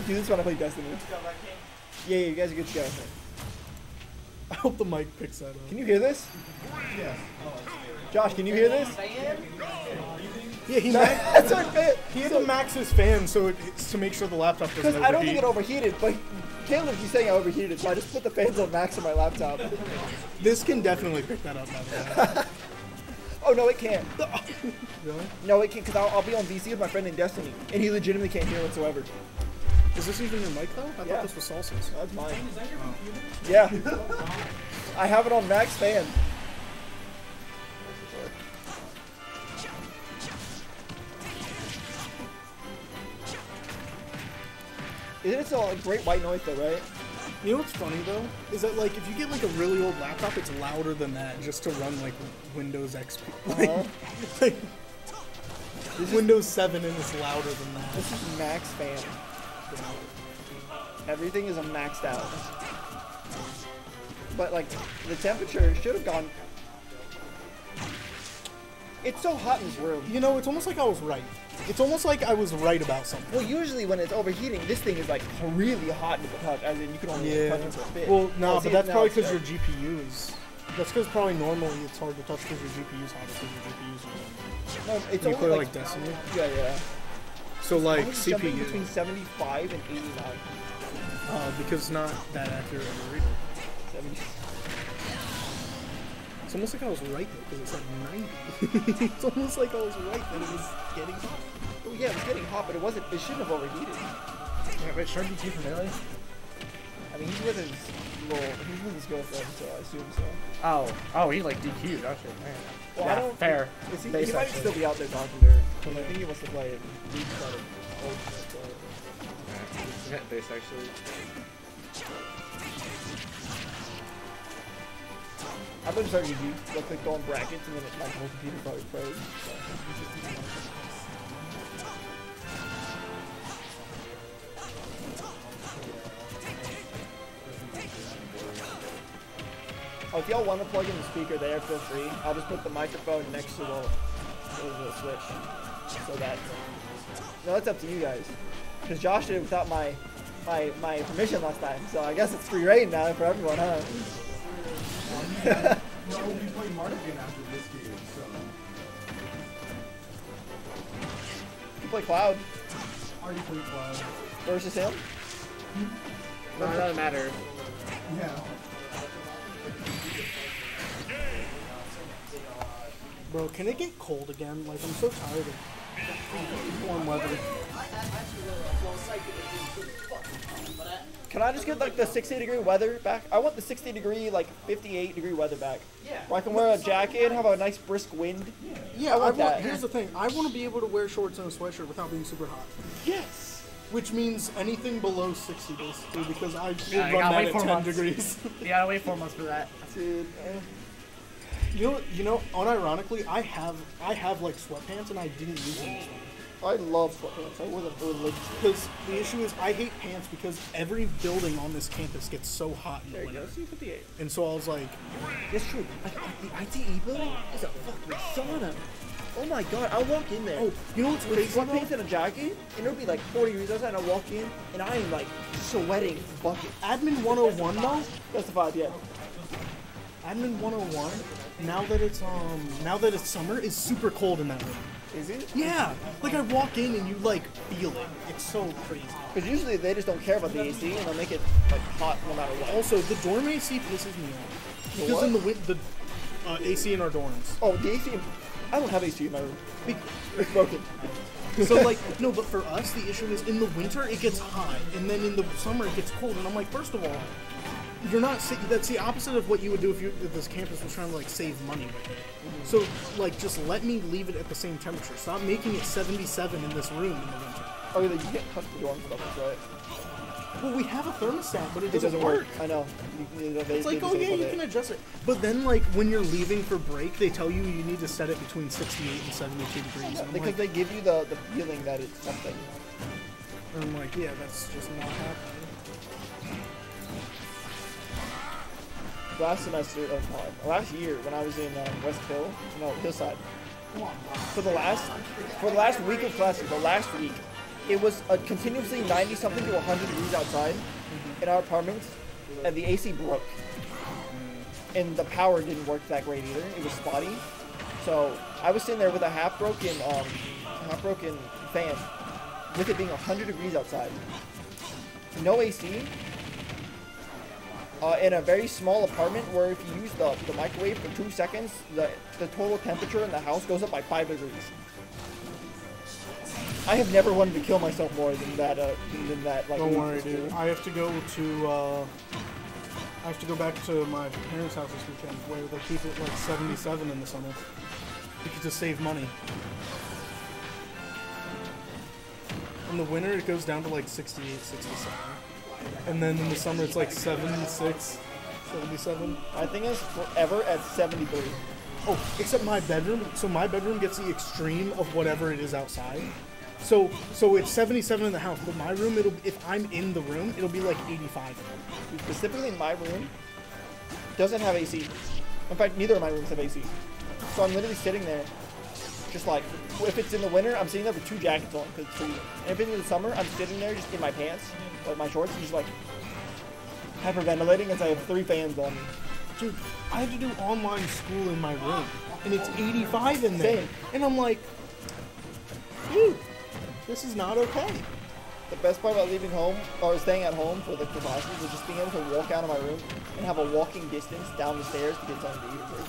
do this when I play Destiny. Yeah, you guys are good to go. I hope the mic picks that up. Can you hear this? Yes. Josh, can you hear this? Yeah, he That's okay. he had to max his fan so to make sure the laptop doesn't Because overheat. I don't think it overheated, but Caleb keeps saying I overheated, so I just put the fans on max on my laptop. This can definitely pick that up, by the way. Oh, no, it can't. Really? No, it can't, because I'll be on VC with my friend in Destiny, and he legitimately can't hear whatsoever. Is this even your mic, though? I Yeah. thought this was Salsa's. That's mine. Yeah. I have it on max fan. Isn't it still a great white noise though, right? You know what's funny, though? Is that, like, if you get, like, a really old laptop, it's louder than that just to run, like, Windows XP. Like, Windows 7 and it's louder than that. This is max fan. Everything is a maxed out. But like the temperature should have gone. It's so hot in this room. You know, it's almost like I was right. It's almost like I was right about something. Well, usually when it's overheating, this thing is like really hot to touch, as in you can only touch it for a bit. Well, no, see, but that's now probably it's because your good. GPU is. That's because probably normally it's hard to touch because your GPU is hot because your GPU is. No, it's You only play like, like Destiny. Yeah, yeah. So like It's jumping CPU. between 75 and 89. Because it's not that accurate of a reader. 70. It's almost like I was right though, because it's like 90. It's almost like I was right that it was getting hot. Oh yeah, it was getting hot, but it wasn't. It shouldn't have overheated. Yeah, wait, Sharky G from Melee? I mean, he's with his girlfriend, so I assume so. Oh, he like DQ'd. Oh shit, man. Well, yeah, I don't. fair. Is he Base, might actually. still be out there talking to her, because I think he wants to play it. He's kind of old, so. Yeah, base actually. I've been starting to click on brackets, and then my whole computer probably froze. So. Oh, if y'all want to plug in the speaker there, feel free. I'll just put the microphone next to the switch, so that. No, it's up to you guys. Because Josh did it without my permission last time, so I guess it's free reign now for everyone, huh? No, we play Mardigan after this game, so. You play Cloud Already played Cloud. versus him? No, it doesn't matter. Yeah. Bro, can it get cold again? Like, I'm so tired of warm weather. Can I just get like the 60-degree weather back? I want the 60-degree, like 58-degree weather back. Yeah. Where I can wear a jacket and have a nice brisk wind. Yeah, I want that. Here's the thing. I want to be able to wear shorts and a sweatshirt without being super hot. Yes. Which means anything below 60, basically, because I will Yeah, you run gotta that wait at 4 10 months. degrees. You gotta wait 4 months for that. Dude. You know, unironically, I have like sweatpants and I didn't use them this time. I love sweatpants. I wore them for religion. Because the issue is I hate pants because every building on this campus gets so hot in the There you winter. go. C58. And so I was like, It's true. Like, the ITE building is a fucking sauna. Oh my god, I'll walk in there. oh, you know what's With crazy though? sweatpants and a jacket, and it'll be like 40 degrees outside, and I walk in, and I am like sweating buckets. Admin 101 though, Justified, yeah. Admin 101, now that it's summer, is super cold in that room. Is it? Yeah, like I walk in and you like feel it. It's so crazy. Because usually they just don't care about the AC, and they'll make it like hot no matter what. Also, the dorm AC pisses me off because what? in the AC in our dorms. Oh, the AC. I don't have AC in my room. It's broken. So like no, but for us the issue is in the winter it gets hot, and then in the summer it gets cold. And I'm like, first of all, you're not. That's the opposite of what you would do if this campus was trying to like save money right now. So like, just let me leave it at the same temperature. Stop making it 77 in this room in the winter. Oh, yeah, you can't touch the dorm stuff, that's right. Well, we have a thermostat, but it It doesn't, doesn't work. I know. It's like, oh yeah, you can adjust it. But then, like, when you're leaving for break, they tell you you need to set it between 68 and 72 degrees. And I'm Because like, they give you the feeling that it's something. and I'm like, yeah, that's just not happening. Last semester, last year when I was in West Hill, no, Hillside. For the last week of classes, the last week, it was continuously 90-something to 100 degrees outside in our apartments, and the AC broke. And the power didn't work that great either. It was spotty. So I was sitting there with a half-broken fan, with it being 100 degrees outside. No AC. In a very small apartment where if you use the microwave for 2 seconds, the total temperature in the house goes up by 5 degrees. I have never wanted to kill myself more than that. Like, Don't worry, dude. I have to go back to my parents' house this weekend where they keep it like 77 in the summer. Because to save money. In the winter, it goes down to like 68, 67. And then in the summer, it's like 76, 77. I think it's forever at 73. Oh, except my bedroom. So my bedroom gets the extreme of whatever it is outside. So it's 77 in the house, but my room, if I'm in the room, it'll be like 85. Specifically, my room doesn't have AC. In fact, neither of my rooms have AC. So I'm literally sitting there, just like, if it's in the winter, I'm sitting there with 2 jackets on because it's freezing. And if it's in the summer, I'm sitting there just in my pants, like my shorts, and just like hyperventilating as I have 3 fans on me. Dude, I had to do online school in my room, and it's 85 in there. Same. And I'm like, dude, this is not okay. The best part about leaving home or staying at home for the classes is just being able to walk out of my room and have a walking distance down the stairs to get something to eat or drink.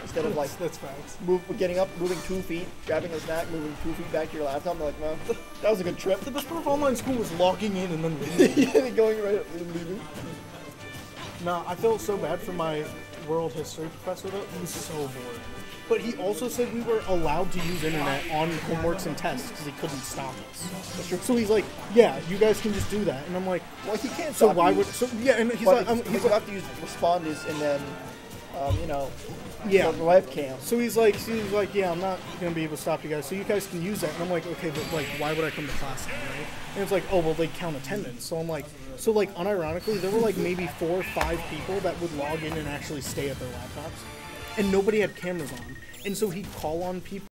Instead of like That's facts. getting up, moving 2 feet, grabbing a snack, moving 2 feet back to your laptop. I'm like, no, that was a good trip. The best part of online school was logging in and then leaving. Yeah, going right up and leaving. No, I felt so bad for my world history professor though. He was so bored. But he also said we were allowed to use internet on homeworks and tests because he couldn't stop us. So he's like, yeah, you guys can just do that. And I'm like, Well, he can't. so stop why you, would, so yeah, and he's but like, he's have to use responders and then, yeah. the webcam. So he's like, yeah, I'm not gonna be able to stop you guys. So you guys can use that. And I'm like, okay, but like, why would I come to class then, right? And it's like, oh, well, they count attendance. So I'm like, so like, unironically, there were like maybe 4 or 5 people that would log in and actually stay at their laptops, and nobody had cameras on. And so he'd call on people